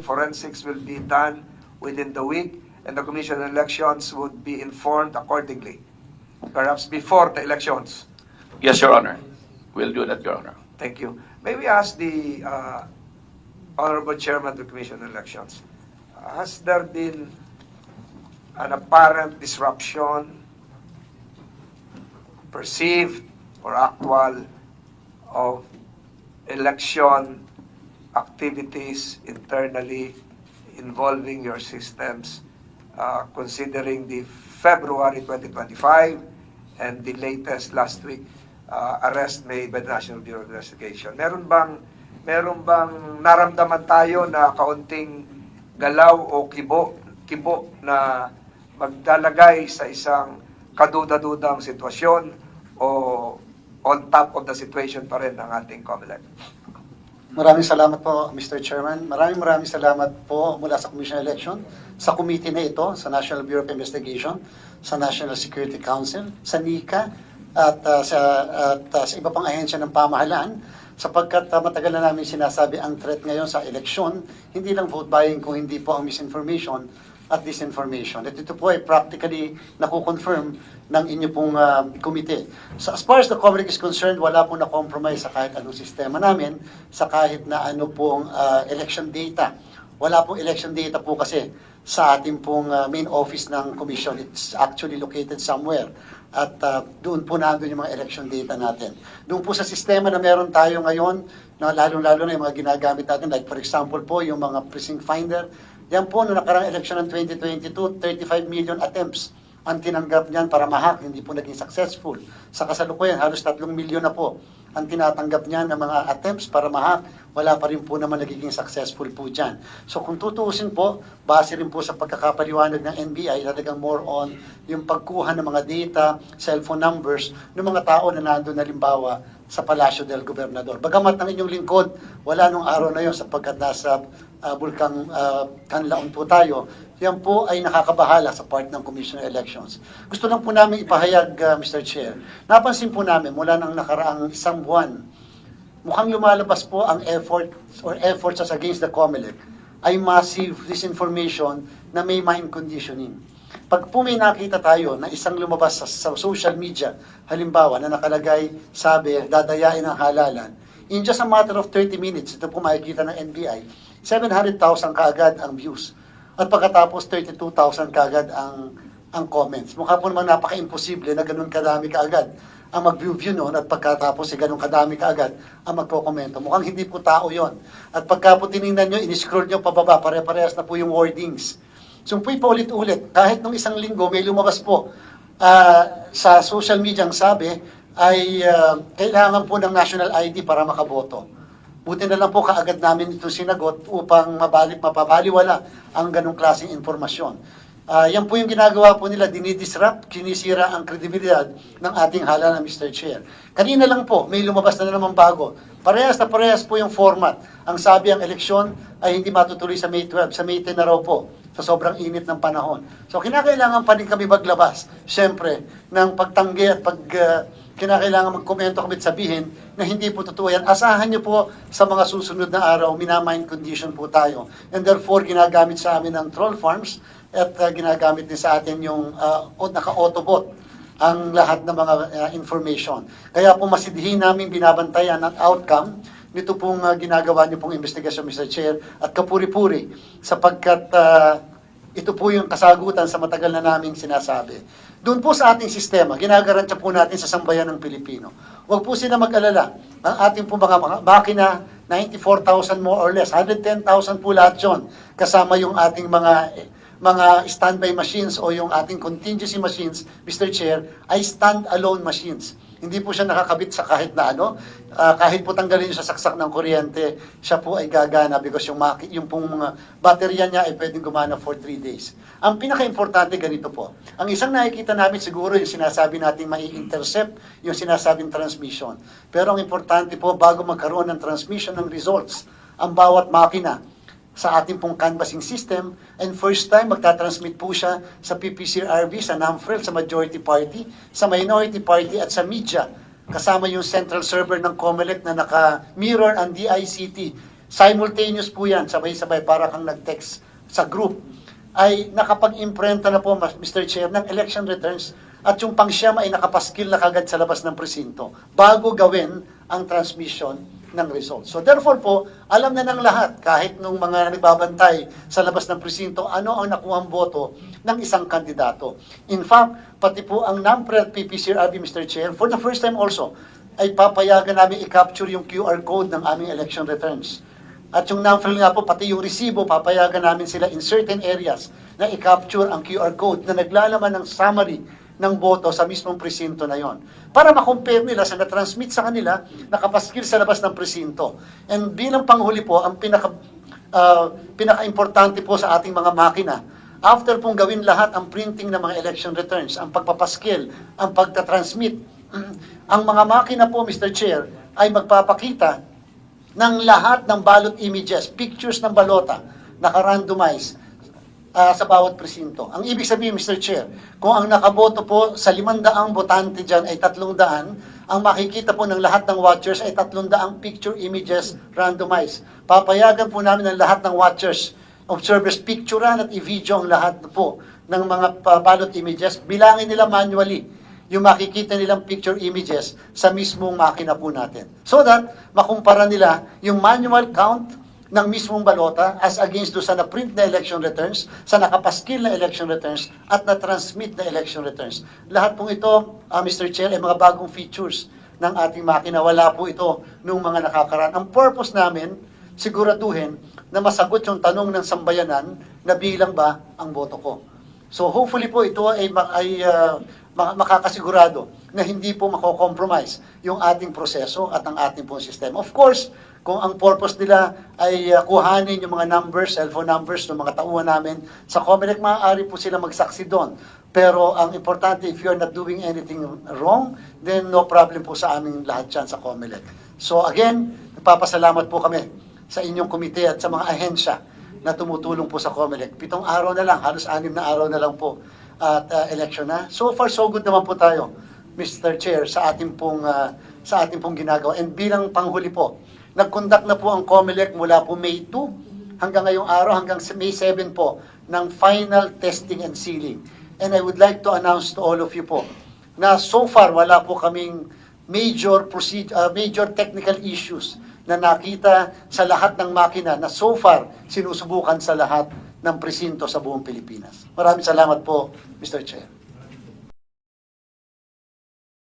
forensics will be done within the week, and the Commission on Elections would be informed accordingly, perhaps before the elections. Yes, Your Honor. We'll do that, Your Honor. Thank you. May we ask the Honorable Chairman of the Commission on Elections, has there been an apparent disruption, perceived or actual, of election activities internally involving your systems, considering the February 2025 and the latest last week arrest made by the National Bureau of Investigation? Meron bang naramdaman tayo na kaunting galaw o kibo na maglalagay sa isang kaduda-dudang sitwasyon o on top of the situation pa rin ng ating COMELEC? Maraming salamat po, Mr. Chairman. Maraming salamat po mula sa Commission on Election, sa committee na ito, sa National Bureau of Investigation, sa National Security Council, sa NICA, at sa iba pang ahensya ng pamahalaan, sapagkat matagal na namin sinasabi ang threat ngayon sa eleksyon, hindi lang vote buying kung hindi po ang misinformation at disinformation. At ito po ay practically nakukonfirm ng inyo pong komite. So as far as the COMELEC is concerned, wala pong na-compromise sa kahit anong sistema namin, sa kahit na ano pong election data. Wala pong election data po kasi sa ating pong main office ng commission. It's actually located somewhere. At doon po nandun yung mga election data natin. Doon po sa sistema na meron tayo ngayon, na lalong-lalo na yung mga ginagamit natin, like for example po, yung mga precinct finder, yan po, noong nakarang election ng 2022, 35 million attempts ang tinanggap niyan para ma-hack, hindi po naging successful. Sa kasalukuyan, halos 3 milyon na po ang tinatanggap niyan ng mga attempts para ma-hack, wala pa rin po naman nagiging successful po dyan. So kung tutuusin po, base rin po sa pagkakapaliwanag ng NBI, talagang more on yung pagkuha ng mga data, cellphone numbers, ng mga tao na nandun halimbawa sa Palacio del Gobernador. Bagamat ng inyong lingkod, wala nung araw na yun sapagkat nasa Bulkang Kanlaon po tayo, yan po ay nakakabahala sa part ng Commission on Elections. Gusto lang po namin ipahayag, Mr. Chair. Napansin po namin mula ng nakaraang isang buwan, mukhang lumalabas po ang efforts against the COMELEC ay massive disinformation na may mind conditioning. Pag po may nakita tayo na isang lumabas sa social media, halimbawa na nakalagay, sabi, dadayain ang halalan, in just a matter of 30 minutes, ito po makikita ng NBI, 700,000 kaagad ang views. At pagkatapos 32,000 kaagad ang comments. Mukha po naman napaka-imposible na ganun kadami kaagad ang mag-view noon at pagkatapos ganun kadami kaagad ang magko-komento. Mukhang hindi po tao yon. At pagka po tinignan nyo, in-scroll nyo pababa, pare-parehas na po yung wordings. So po paulit-ulit, kahit nung isang linggo may lumabas po sa social media ang sabi ay kailangan po ng national ID para makaboto. Buti na lang po kaagad namin ito sinagot upang mapabaliwala ang ganong klaseng informasyon. Yan po yung ginagawa po nila, dinidisrupt, kinisira ang kredibilidad ng ating halalan, Mr. Chair. Kanina lang po, may lumabas na naman bago. Parehas na parehas po yung format. Ang sabi ang eleksyon ay hindi matutuloy sa May 12, sa May 10 na raw po, sa sobrang init ng panahon. So kinakailangan pa rin kami maglabas, siyempre, ng pagtanggi at kinakailangan magkomento kami at sabihin na hindi po totoo yan. Asahan niyo po sa mga susunod na araw, minamind condition po tayo. And therefore, ginagamit sa amin ng troll farms at ginagamit din sa atin yung naka-autobot ang lahat ng mga information. Kaya po masidhin namin binabantayan ang outcome nito pong ginagawa niyo pong investigasyon, Mr. Chair, at kapuri-puri sapagkat ito po yung kasagutan sa matagal na naming sinasabi. Doon po sa ating sistema, ginagarantya po natin sa sambayan ng Pilipino. Huwag po sila mag-alala. Ang ating po mga makina, 94,000 more or less, 110,000 po lahat yun. Kasama yung ating mga standby machines o yung ating contingency machines, Mr. Chair, ay stand-alone machines. Hindi po siya nakakabit sa kahit na ano. Kahit po tanggalin niyo sa saksak ng kuryente, siya po ay gagana because yung pong baterya niya ay pwedeng gumana for 3 days. Ang pinaka-importante ganito po. Ang isang nakikita namin siguro yung sinasabi nating mai-intercept, yung sinasabing transmission. Pero ang importante po, bago magkaroon ng transmission ng results, ang bawat makina sa ating pong canvassing system, and first time magtatransmit po siya sa PPCRB, sa NAMFREL, sa majority party, sa minority party at sa media. Kasama yung central server ng COMELEC na naka-mirror ang DICT simultaneous po yan, sabay-sabay, para kang nag-text sa group, ay nakapag-imprenta na po, Mr. Chair, ng election returns at yung pangsyam ay nakapaskil na kagad sa labas ng presinto bago gawin ang transmission ng results. So therefore po, alam na ng lahat, kahit nung mga nagbabantay sa labas ng presinto, ano ang nakuhang boto ng isang kandidato. In fact, pati po ang NAMPRE at PPCRB, Mr. Chair, for the first time also, ay papayagan namin i-capture yung QR code ng aming election returns. At yung NAMPRE nga po, pati yung resibo, papayagan namin sila in certain areas na i-capture ang QR code na naglalaman ng summary ng boto sa mismong presinto na yon. Para ma-compare nila sa na-transmit sa kanila, nakapaskil sa labas ng presinto. And bilang panghuli po, ang pinaka-importante po sa ating mga makina, after pong gawin lahat ang printing ng mga election returns, ang pagpapaskil, ang pagtatransmit, ang mga makina po, Mr. Chair, ay magpapakita ng lahat ng ballot images, pictures ng balota, naka-randomize sa bawat presinto. Ang ibig sabihin, Mr. Chair, kung ang nakaboto po sa 500 botante dyan ay 300, ang makikita po ng lahat ng watchers ay 300 picture images randomized. Papayagan po namin ng lahat ng watchers, observers, picturean at i-video ang lahat po ng mga ballot images. Bilangin nila manually yung makikita nilang picture images sa mismong makina po natin. So that, makumpara nila yung manual count ng mismong balota as against do sa na-print na election returns, sa nakapaskil na election returns, at na-transmit na election returns. Lahat pong ito, Mr. Chair, ay mga bagong features ng ating makina. Wala po ito nung mga nakakaraan. Ang purpose namin, siguraduhin na masagot yung tanong ng sambayanan na bilang ba ang boto ko. So hopefully po ito ay makakasigurado na hindi po mako-compromise yung ating proseso at ang ating pong sistema. Of course, kung ang purpose nila ay kuhanin yung mga numbers, cellphone numbers ng mga tauhan namin sa COMELEC, maaari po sila magsaksi doon. Pero ang importante, if you're not doing anything wrong, then no problem po sa aming lahat dyan sa COMELEC. So again, nagpapasalamat po kami sa inyong komite at sa mga ahensya na tumutulong po sa COMELEC. 7 araw na lang, halos 6 na araw na lang po at election na. So far, so good naman po tayo, Mr. Chair, sa ating pong ginagawa. And bilang panghuli po, nag-conduct na po ang COMELEC mula po May 2 hanggang ngayong araw, hanggang May 7 po, ng final testing and sealing. And I would like to announce to all of you po, na so far, wala po kaming major technical issues na nakita sa lahat ng makina na so far sinusubukan sa lahat ng presinto sa buong Pilipinas. Maraming salamat po, Mr. Chair.